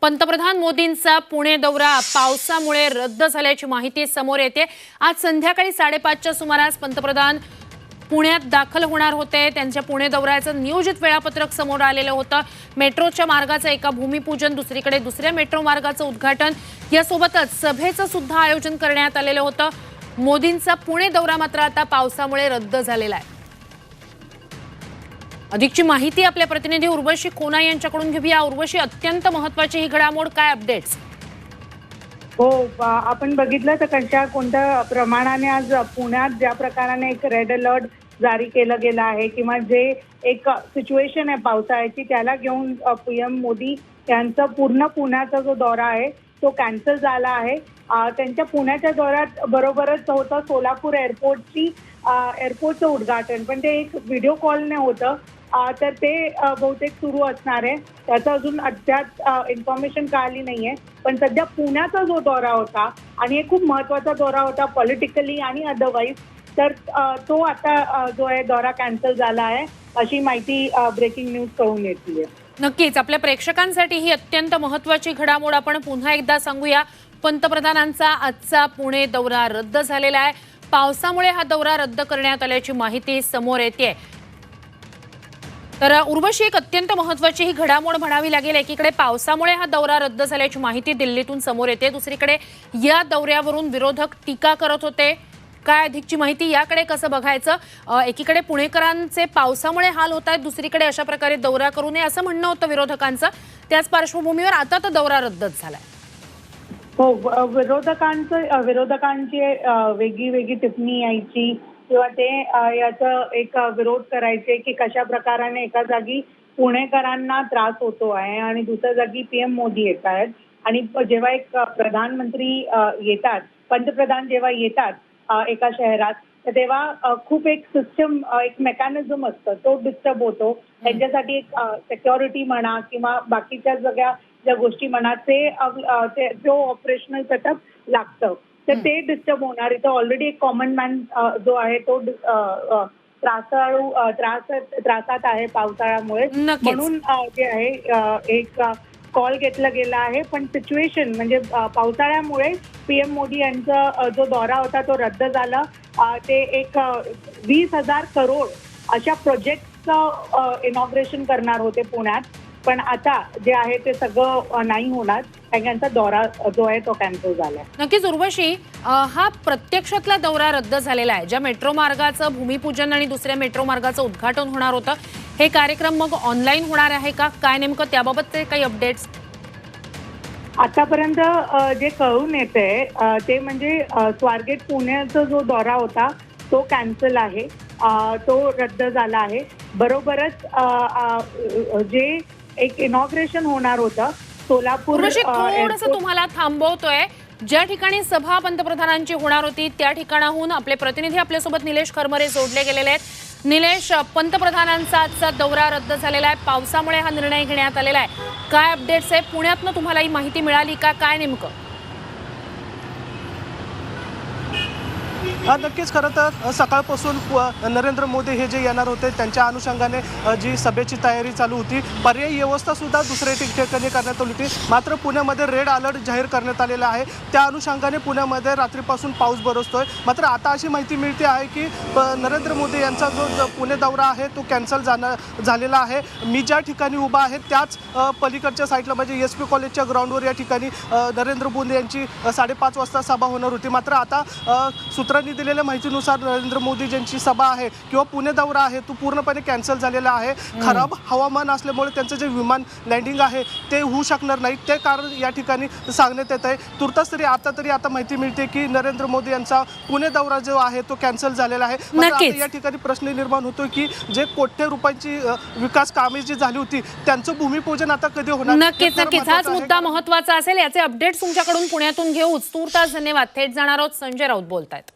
पंतप्रधान मोदींचा पुणे दौरा पावसामुळे रद्द झाल्याची माहिती समोर येते। आज संध्याकाळी 5:30च्या सुमारास पंतप्रधान पुण्यात दाखल होणार होते। त्यांच्या पुणे दौऱ्याचं नियोजित वेळापत्रक समोर आलेलं होतं। मेट्रोच्या मार्गाचं एका भूमिपूजन, दुसरीकडे दुसऱ्या मेट्रो मार्गाचं उद्घाटन, यासोबतच सभेचं सुद्धा आयोजन करण्यात आलेलं होतं। मोदींचा पुणे दौरा मात्र आता पावसामुळे रद्द झालेला आहे। अधिकची माहिती आपल्या प्रतिनिधी उर्वशी खोना यांच्याकडून घेऊया। उर्वशी, अत्यंत महत्त्वाची ही घडामोड, काय अपडेट्स? हो, आपण बघितलं तर कोणत्या प्रमाणाने आज पुण्यात ज्या प्रकाराने एक रेड अलर्ट जारी केलं गेलं आहे किंवा जे एक सिच्युएशन आहे पावसाळ्याची, त्याला घेऊन पीएम मोदी यांचा पूर्ण पुण्याचा जो दौरा आहे तो कॅन्सल झाला आहे। त्यांच्या पुण्याच्या दौऱ्यात बरोबरच होतं सोलापूर एअरपोर्टचं उद्घाटन, पण ते एक व्हिडिओ कॉलने होतं, तर ते बहुतेक सुरू असणार आहे। त्याचं अजून अद्याप इन्फॉर्मेशन कळाली नाहीये। पण सध्या पुण्याचा जो दौरा होता आणि हे खूप महत्त्वाचा दौरा होता पॉलिटिकली आणि अदरवाईज, तर तो आता जो आहे दौरा कॅन्सल झाला आहे अशी माहिती ब्रेकिंग न्यूज कळून येते। नक्कीच आपल्या प्रेक्षकांसाठी ही अत्यंत महत्त्वाची घडामोड आपण पुन्हा एकदा सांगूया। पंतप्रधानांचा आजचा पुणे दौरा रद्द झालेला आहे। पावसामुळे हा दौरा रद्द करण्यात आल्याची माहिती समोर येते। तर उर्वशी, एक अत्यंत महत्त्वाची ही घडामोड म्हणावी लागेल। एकीकडे पावसामुळे हा दौरा रद्द झाल्याची माहिती दिल्लीतून समोर येते, दुसरीकडे या दौऱ्यावरून विरोधक टीका करत होते। काय अधिकची माहिती, याकडे कसं बघायचं? एकीकडे पुणेकरांचे पावसामुळे हाल होत आहेत, दुसरीकडे अशा प्रकारे दौरा करू नये असं म्हणणं होतं विरोधकांचं। त्याच पार्श्वभूमीवर आता तर दौरा रद्दच झालाय। हो, विरोधकांची वेगळी टिप्पणी यायची किंवा ते याचा एक विरोध करायचे की कशा प्रकाराने एका जागी पुणेकरांना त्रास होतो आहे आणि दुसऱ्या जागी पीएम मोदी येत आहेत, आणि जेव्हा एक प्रधानमंत्री येतात, पंतप्रधान जेव्हा येतात एका शहरात, तर तेव्हा खूप एक सिस्टम, एक मेकॅनिझम असतं, तो डिस्टर्ब होतो। त्यांच्यासाठी एक सिक्युरिटी म्हणा किंवा बाकीच्या सगळ्या ज्या गोष्टी म्हणा, ते जो ऑपरेशनल सेटअप लागतं, तर ते डिस्टर्ब होणार। इथं ऑलरेडी एक कॉमन मॅन जो आहे तो त्रासात आहे पावसाळ्यामुळे, म्हणून जे आहे एक कॉल घेतला गेला आहे। पण सिच्युएशन म्हणजे पावसाळ्यामुळे पीएम मोदी यांचा जो दौरा होता तो रद्द झाला। ते एक 20,000 करोड अशा प्रोजेक्टचं इनॉग्रेशन करणार होते पुण्यात, पण आता जे आहे ते सगळं नाही होणार, त्यांचा दौरा जो आहे तो कॅन्सल झालाय। नक्कीच उर्वशी, हा प्रत्यक्षातला दौरा रद्द झालेला आहे। ज्या मेट्रो मार्गाचं भूमिपूजन आणि दुसऱ्या मेट्रो मार्गाचं उद्घाटन होणार होतं, हे कार्यक्रम मग ऑनलाईन होणार आहे का? काय नेमकं त्याबाबतचे काही अपडेट्स? आतापर्यंत जे कळून येते ते म्हणजे स्वारगेट पुण्याचा जो दौरा होता तो कॅन्सल आहे, तो रद्द झाला आहे। बरोबरच जे एक इनॉग्रेशन होणार होतं सोलापूर, थोडंसं तुम्हाला थांबवतोय। ज्या ठिकाणी सभा पंतप्रधानांची होणार होती त्या ठिकाणाहून आपले प्रतिनिधी आपल्यासोबत निलेश खरमरे जोडले गेलेले आहेत। निलेश, पंतप्रधानांचा आजचा दौरा रद्द झालेला आहे, पावसामुळे हा निर्णय घेण्यात आलेला आहे। काय अपडेट्स आहे? पुण्यातनं तुम्हाला ही माहिती मिळाली का? काय नेमकं? नक्कीच, खरं तर सकाळपासून नरेंद्र मोदी हे जे येणार होते त्यांच्या अनुषंगाने जी सभेची तयारी चालू होती, पर्यायी व्यवस्था सुद्धा दुसऱ्या ठिकाणी करण्यात आली होती। मात्र पुण्यामध्ये रेड अलर्ट जाहीर करण्यात आलेला आहे, त्या अनुषंगाने पुण्यामध्ये रात्रीपासून पाऊस बरसतोय। मात्र आता अशी माहिती मिळते आहे की नरेंद्र मोदी यांचा जो पुणे दौरा आहे तो कॅन्सल झालेला आहे। मी ज्या ठिकाणी उभा आहे त्याच पलीकडच्या साईडला म्हणजे SP कॉलेजच्या ग्राउंडवर या ठिकाणी नरेंद्र मोदी यांची 5:30 वाजता सभा होणार होती। मात्र आता सूत्रांनी दिलेल्या माहितीनुसार नरेंद्र मोदी ज्यांची सभा आहे किंवा पुणे दौरा आहे तो पूर्णपणे कॅन्सल झालेला आहे। खराब हवामान असल्यामुळे त्यांचं जे विमान लँडिंग आहे ते होऊ शकणार नाही, ते कारण या ठिकाणी सांगण्यात येत आहे। तुर्तास तरी आता माहिती मिळते की नरेंद्र मोदी यांचा पुणे दौरा जो आहे तो कॅन्सल झालेला आहे। आता या ठिकाणी प्रश्न निर्माण होतो की जे कोट्य रुपयांची विकास कामे जी झाली होती त्यांचं भूमिपूजन आता कधी होणार? नक्कीच हाच मुद्दा महत्त्वाचा असेल। याचे अपडेट्स तुमच्याकडून पुण्यातून घेऊच। तुर्तास धन्यवाद। थेट जाणार आहोत, संजय राऊत बोलतायत।